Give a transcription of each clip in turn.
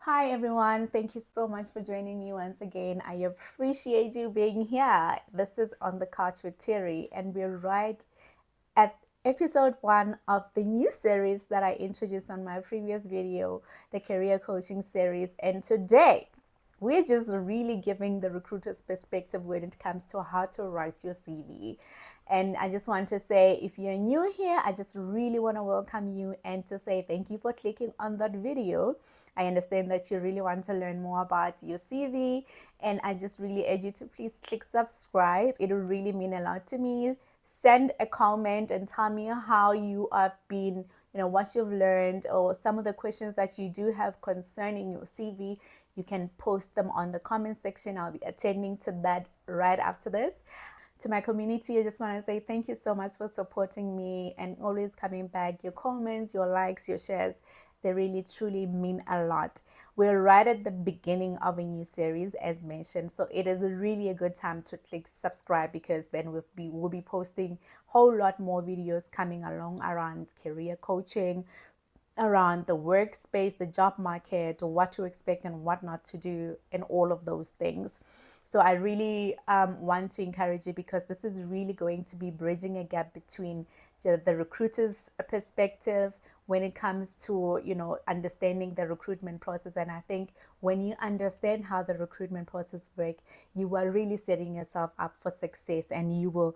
Hi everyone, thank you so much for joining me once again. I appreciate you being here. This is On the Couch with Terry, and we're right at episode 1 of the new series that I introduced on my previous video, the career coaching series. And today, we're just really giving the recruiter's perspective when it comes to how to write your CV. And I just want to say, if you're new here, I just really want to welcome you and to say thank you for clicking on that video. I understand that you really want to learn more about your CV, and I just really urge you to please click subscribe. It will really mean a lot to me. Send a comment and tell me how you have been, what you've learned, or some of the questions that you do have concerning your CV. You can post them on the comment section. I'll be attending to that right after this. To my community, I just want to say thank you so much for supporting me and always coming back. Your comments, your likes, your shares, they really truly mean a lot. We're right at the beginning of a new series, as mentioned, so it is really a good time to click subscribe, because then we'll be posting a whole lot more videos coming along around career coaching, around the workspace, the job market, what to expect and what not to do, and all of those things. So I really want to encourage you, because this is really going to be bridging a gap between the recruiter's perspective when it comes to understanding the recruitment process. And I think when you understand how the recruitment process works, you are really setting yourself up for success, and you will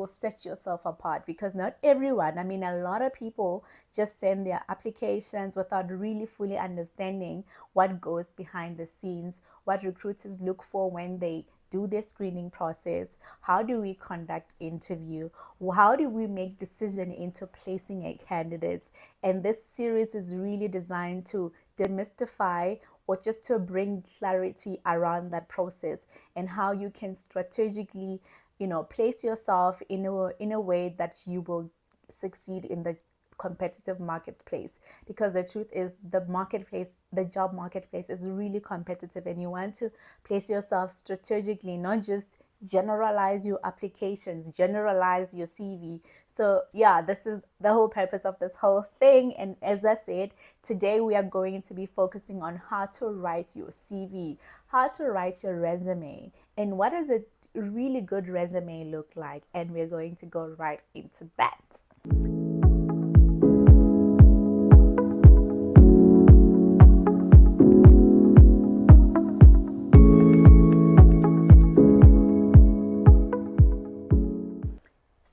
set yourself apart, because not everyone, a lot of people just send their applications without really fully understanding what goes behind the scenes, what recruiters look for when they do their screening process, how do we conduct interview, how do we make decision into placing a candidates. And this series is really designed to demystify, or just to bring clarity around that process, and how you can strategically place yourself in a way that you will succeed in the competitive marketplace. Because the truth is, the job marketplace is really competitive, and you want to place yourself strategically, not just generalize your applications, generalize your CV. So yeah, this is the whole purpose of this whole thing. And as I said, today we are going to be focusing on how to write your CV, how to write your resume, and what does a really good resume look like. And we're going to go right into that.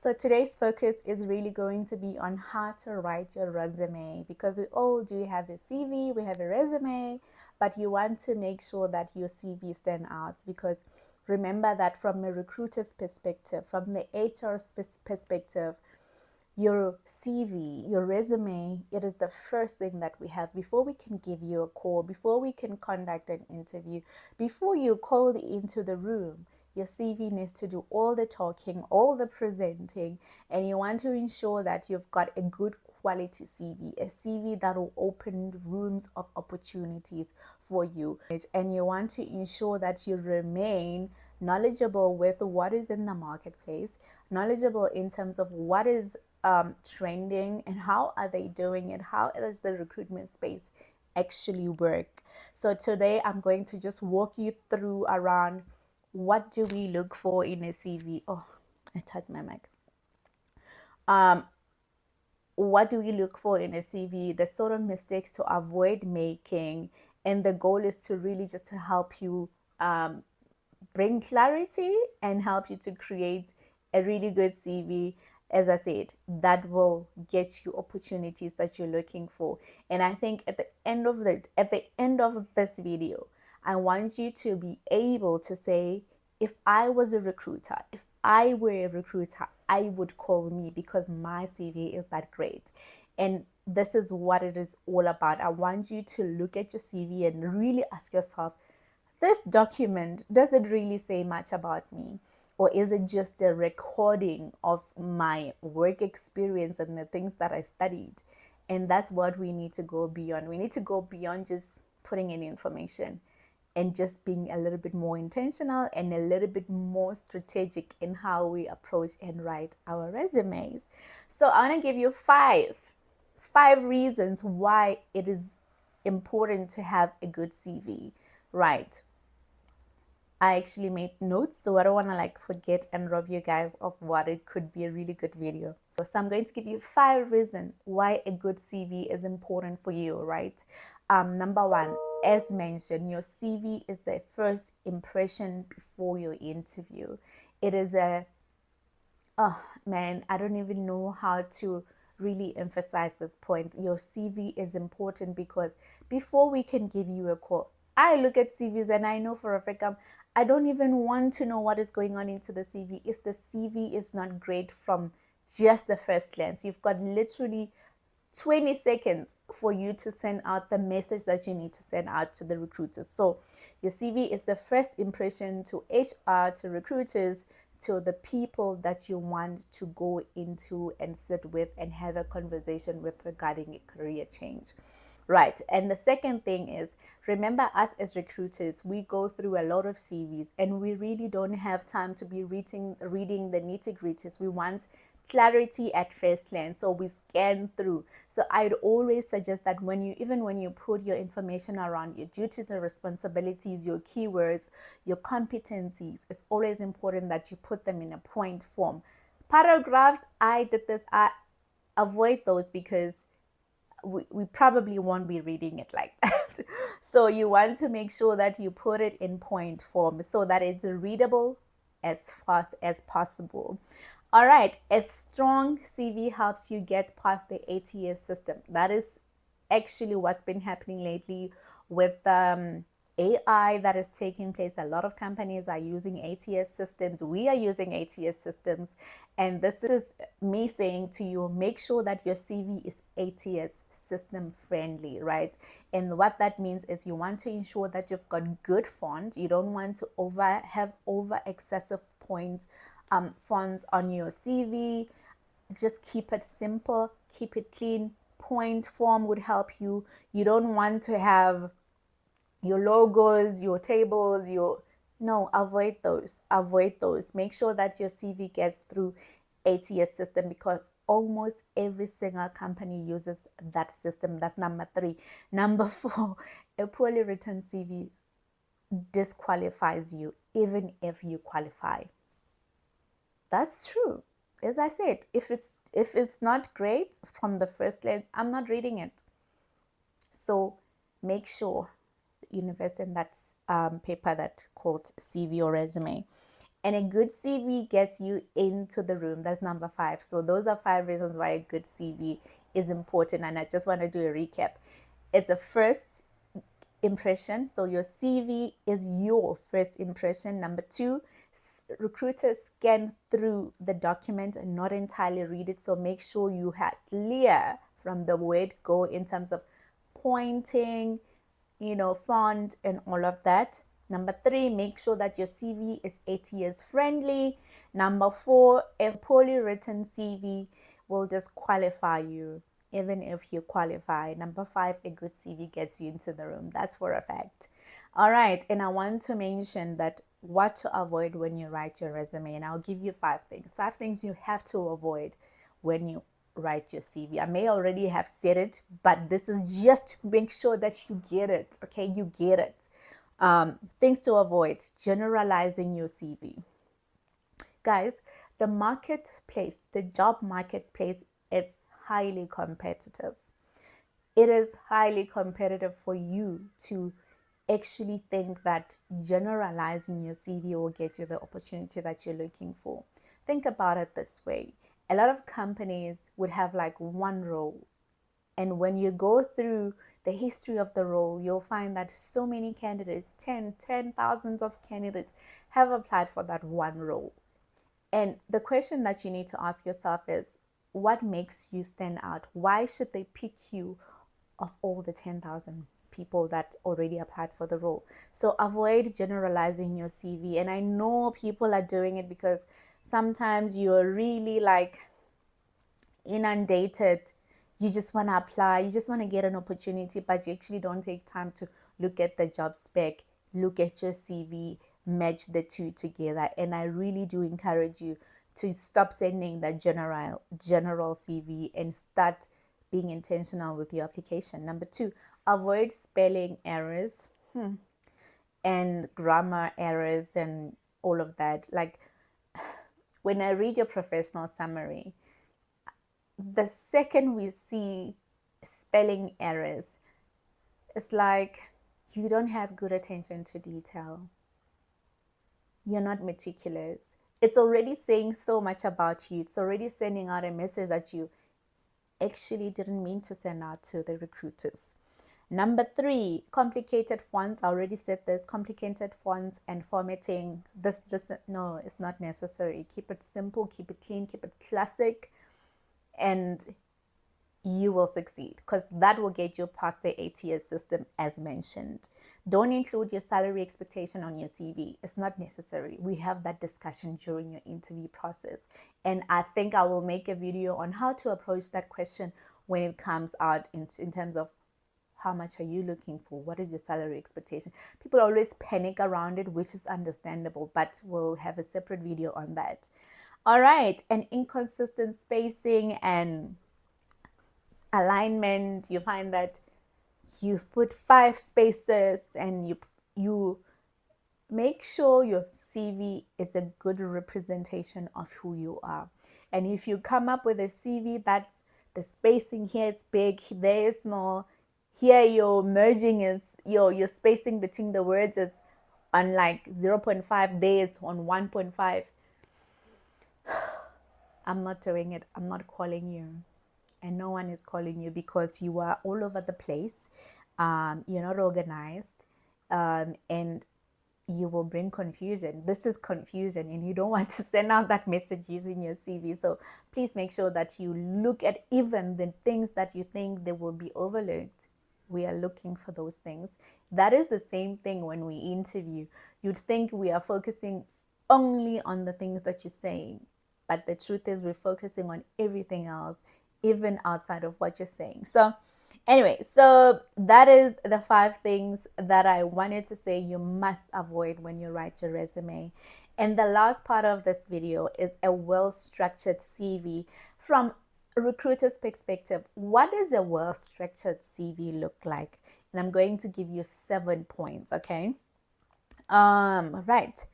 So today's focus is really going to be on how to write your resume, because we all do have a CV, we have a resume, but you want to make sure that your CV stand out. Because remember that from a recruiter's perspective, from the HR's perspective, your CV, your resume, it is the first thing that we have before we can give you a call, before we can conduct an interview, before you're called into the room. Your CV needs to do all the talking, all the presenting, and you want to ensure that you've got a good quality CV, a CV that will open rooms of opportunities for you. And you want to ensure that you remain knowledgeable with what is in the marketplace, knowledgeable in terms of what is trending and how are they doing it, how does the recruitment space actually work. So today I'm going to just walk you through around what do we look for in a CV. Oh, I touched my mic. What do we look for in a CV, the sort of mistakes to avoid making, and the goal is to really just to help you bring clarity and help you to create a really good CV, as I said, that will get you opportunities that you're looking for. And I think at the end of this video, I want you to be able to say, if I was a recruiter, if I were a recruiter, I would call me, because my CV is that great. And this is what it is all about. I want you to look at your CV and really ask yourself, this document, does it really say much about me? Or is it just a recording of my work experience and the things that I studied? And that's what we need to go beyond. We need to go beyond just putting in information, and just being a little bit more intentional and a little bit more strategic in how we approach and write our resumes. So I want to give you five reasons why it is important to have a good CV, right? I actually made notes, so I don't want to like forget and rob you guys of what it could be a really good video. So I'm going to give you 5 reasons why a good CV is important for you, right? Number 1, as mentioned, your CV is the first impression before your interview. It is oh man, I don't even know how to really emphasize this point. Your CV is important because before we can give you a call, I look at CVs and I know for a fact I don't even want to know what is going on into the CV. If the CV is not great from just the first glance, you've got literally 20 seconds for you to send out the message that you need to send out to the recruiters. So your CV is the first impression to HR, to recruiters, to the people that you want to go into and sit with and have a conversation with regarding a career change. Right. And the second thing is, remember, us as recruiters, we go through a lot of CVs and we really don't have time to be reading the nitty-gritties. We want clarity at first glance, so we scan through. So I'd always suggest that when you put your information around your duties and responsibilities, your keywords, your competencies, it's always important that you put them in a point form. Paragraphs, I avoid those because we probably won't be reading it like that. So you want to make sure that you put it in point form so that it's readable as fast as possible. All right, a strong CV helps you get past the ATS system. That is actually what's been happening lately with AI that is taking place. A lot of companies are using ATS systems. We are using ATS systems. And this is me saying to you, make sure that your CV is ATS system friendly, right? And what that means is you want to ensure that you've got good font. You don't want to have excessive points fonts on your CV. Just keep it simple, keep it clean. Point form would help you. You don't want to have your logos, your tables, avoid those. Make sure that your CV gets through ATS system because almost every single company uses that system. That's number 3. Number 4, a poorly written CV disqualifies you even if you qualify. That's true. As I said, if it's not great from the first glance, I'm not reading it. So make sure you invest in that paper that called CV or resume. And a good CV gets you into the room. That's number 5. So those are 5 reasons why a good CV is important. And I just want to do a recap. It's a first impression. So your CV is your first impression. Number 2, recruiters scan through the document and not entirely read it. So make sure you have clear from the word go in terms of pointing, font and all of that. Number 3, make sure that your CV is ATS friendly. Number 4, a poorly written CV will disqualify you even if you qualify. Number 5, a good CV gets you into the room. That's for a fact. All right, and I want to mention that what to avoid when you write your resume, and I'll give you 5 things. 5 things you have to avoid when you write your CV. I may already have said it, but this is just to make sure that you get it. Okay, you get it. Things to avoid: generalizing your CV. Guys, the marketplace, the job marketplace, is highly competitive. It is highly competitive for you to actually think that generalizing your CV will get you the opportunity that you're looking for. Think about it this way. A lot of companies would have like one role. And when you go through the history of the role, you'll find that so many candidates, 10,000s of candidates have applied for that one role. And the question that you need to ask yourself is, what makes you stand out? Why should they pick you of all the 10,000 people that already applied for the role? So avoid generalizing your CV. And I know people are doing it because sometimes you're really like inundated. You just want to apply, you just want to get an opportunity, but you actually don't take time to look at the job spec, look at your CV, match the two together. And I really do encourage you to stop sending that general CV and start being intentional with your application. Number 2, avoid spelling errors and grammar errors and all of that. Like when I read your professional summary, the second we see spelling errors, it's like you don't have good attention to detail. You're not meticulous. It's already saying so much about you. It's already sending out a message that you actually didn't mean to send out to the recruiters. Number 3, complicated fonts. I already said this. Complicated fonts and formatting. This, no, it's not necessary. Keep it simple, keep it clean, keep it classic, and you will succeed, because that will get you past the ATS system as mentioned. Don't include your salary expectation on your CV. It's not necessary. We have that discussion during your interview process. And I think I will make a video on how to approach that question when it comes out in terms of how much are you looking for? What is your salary expectation? People always panic around it, which is understandable, but we'll have a separate video on that. All right, and inconsistent spacing and alignment. You find that you've put 5 spaces, and you make sure your CV is a good representation of who you are. And if you come up with a CV that's the spacing here it's big, there is small, here your merging is your spacing between the words is on like 0.5, there is on 1.5, I'm not doing it. I'm not calling you. And no one is calling you, because you are all over the place. You're not organized, and you will bring confusion. This is confusion, and you don't want to send out that message using your CV. So please make sure that you look at even the things that you think they will be overlooked. We are looking for those things. That is the same thing when we interview. You'd think we are focusing only on the things that you're saying, but the truth is we're focusing on everything else, even outside of what you're saying. So anyway, so that is the 5 things that I wanted to say you must avoid when you write your resume. And the last part of this video is a well-structured CV from a recruiter's perspective. What does a well-structured CV look like? And I'm going to give you 7 points, okay? Right.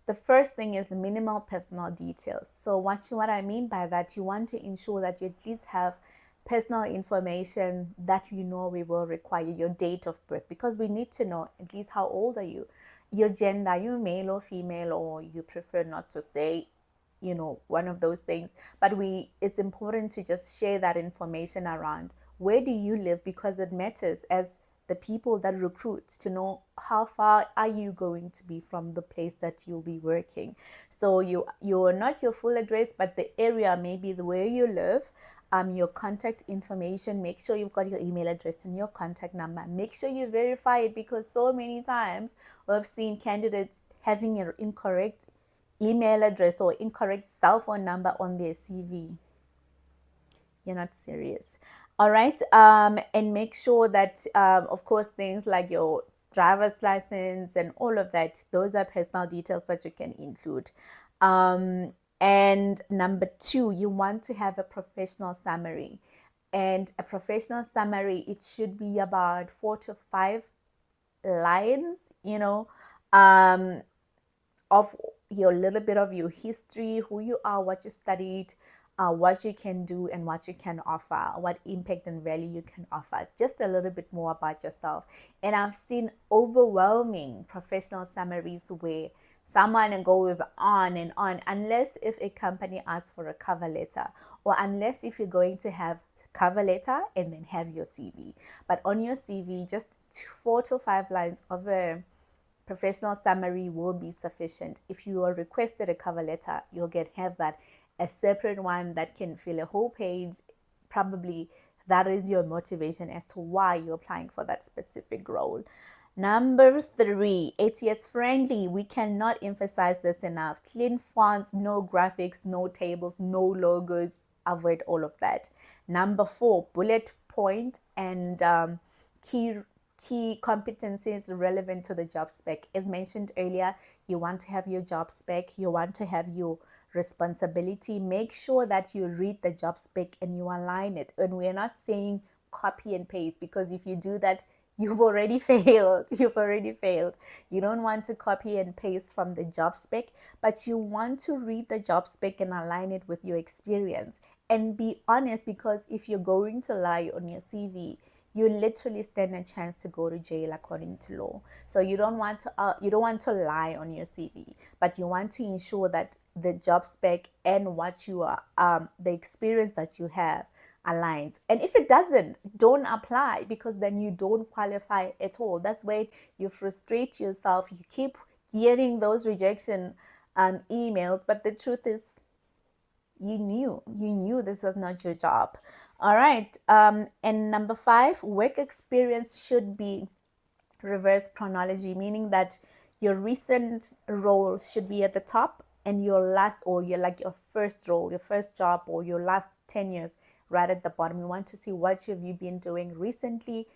The first thing is minimal personal details. So what I mean by that, you want to ensure that you at least have personal information that you know we will require, your date of birth, because we need to know at least how old are you, your gender, are you male or female, or you prefer not to say, one of those things. But it's important to just share that information around. Where do you live? Because it matters as the people that recruit to know how far are you going to be from the place that you'll be working. So you're not your full address, but the area, maybe the where you live, your contact information. Make sure you've got your email address and your contact number. Make sure you verify it, because so many times we've seen candidates having an incorrect email address or incorrect cell phone number on their CV. You're not serious. All right. And make sure that, of course, things like your driver's license and all of that, those are personal details that you can include. And number 2, you want to have a professional summary. And a professional summary, it should be about 4 to 5 lines, of your little bit of your history, who you are, what you studied, what you can do and what you can offer, what impact and value you can offer, just a little bit more about yourself. And I've seen overwhelming professional summaries where someone goes on and on, unless if a company asks for a cover letter, or unless if you're going to have cover letter and then have your CV. But on your CV, just 4 to 5 lines of a professional summary will be sufficient. If you are requested a cover letter, you'll have that. A separate one that can fill a whole page, probably that is your motivation as to why you're applying for that specific role. Number 3, ATS friendly. We cannot emphasize this enough. Clean fonts, no graphics, no tables, no logos. Avoid all of that. Number 4, bullet point and key competencies relevant to the job spec. As mentioned earlier, you want to have your job spec, you want to have your responsibility. Make sure that you read the job spec and you align it. And we're not saying copy and paste, because if you do that, you've already failed. You've already failed. You don't want to copy and paste from the job spec, but you want to read the job spec and align it with your experience. And be honest, because if you're going to lie on your CV, you literally stand a chance to go to jail according to law. So you don't want to lie on your CV, but you want to ensure that the job spec and what you are the experience that you have aligns. And if it doesn't, don't apply, because then you don't qualify at all. That's where you frustrate yourself. You keep getting those rejection emails, but the truth is, you knew this was not your job. All right. And number 5, work experience should be reverse chronology, meaning that your recent role should be at the top, and your last, or your first role, your first job, or your last 10 years right at the bottom. You want to see what have you been doing recently.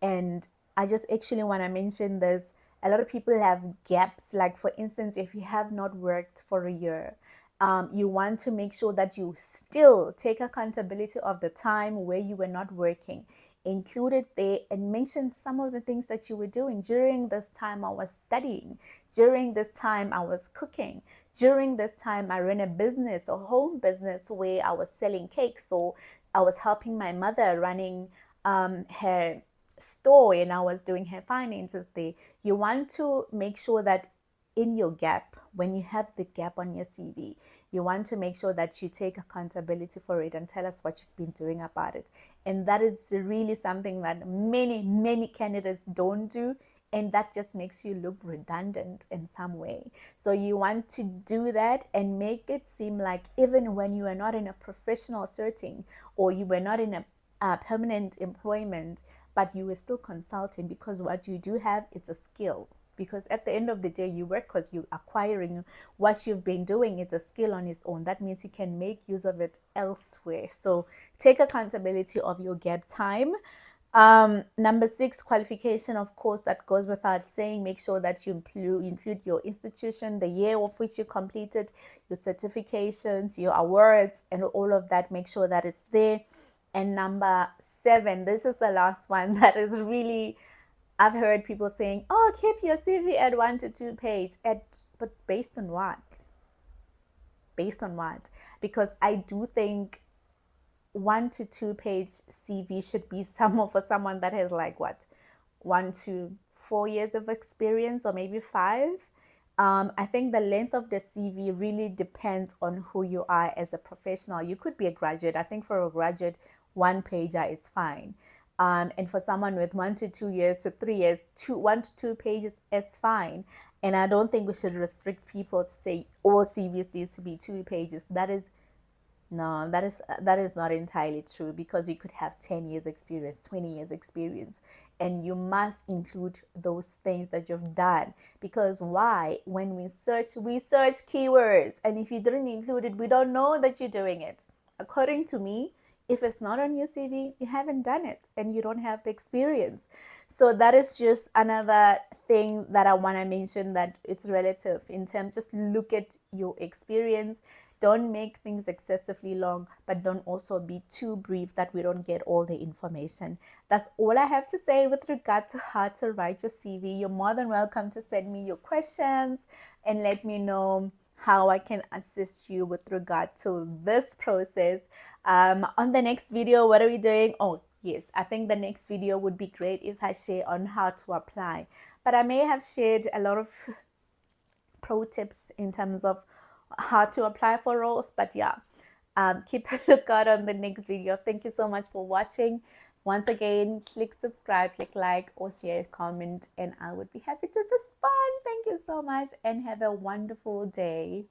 And I just actually want to mention this. A lot of people have gaps. Like, for instance, if you have not worked for a year, you want to make sure that you still take accountability of the time where you were not working, include it there, and mention some of the things that you were doing. During this time I was studying, during this time I was cooking, during this time I ran a business, a home business, where I was selling cakes, so I was helping my mother running her store, and I was doing her finances there. You want to make sure that in your gap, when you have the gap on your CV, you want to make sure that you take accountability for it and tell us what you've been doing about it. And that is really something that many candidates don't do, and that just makes you look redundant in some way. So you want to do that and make it seem like even when you are not in a professional setting, or you were not in a permanent employment, but you were still consulting, because what you do have is a skill. Because at the end of the day, you work because you're acquiring what you've been doing. It's a skill on its own. That means you can make use of it elsewhere. So take accountability of your gap time. Number 6, qualification, of course, that goes without saying. Make sure that you include your institution, the year of which you completed, your certifications, your awards, and all of that. Make sure that it's there. And number 7, this is the last one that is really, I've heard people saying, oh, keep your CV at 1 to 2 page. But based on what? Based on what? Because I do think 1 to 2 page CV should be for someone that has 1 to 4 years of experience, or maybe 5. I think the length of the CV really depends on who you are as a professional. You could be a graduate. I think for a graduate, 1 pager is fine. And for someone with 1 to 2 years to 3 years, 1 to 2 pages is fine. And I don't think we should restrict people to say all CVs need to be 2 pages. That is not entirely true, because you could have 10 years experience, 20 years experience, and you must include those things that you've done. Because why? When we search keywords, and if you didn't include it, we don't know that you're doing it. According to me, if it's not on your CV, you haven't done it and you don't have the experience. So that is just another thing that I want to mention, that it's relative in terms, just look at your experience. Don't make things excessively long, but don't also be too brief that we don't get all the information. That's all I have to say with regard to how to write your CV. You're more than welcome to send me your questions and let me know how I can assist you with regard to this process. On the next video, what are we doing? Oh, yes, I think the next video would be great if I share on how to apply. But I may have shared a lot of pro tips in terms of how to apply for roles. But yeah, keep a lookout on the next video. Thank you so much for watching. Once again, click subscribe, click like, or share, comment, and I would be happy to respond. Thank you so much and have a wonderful day.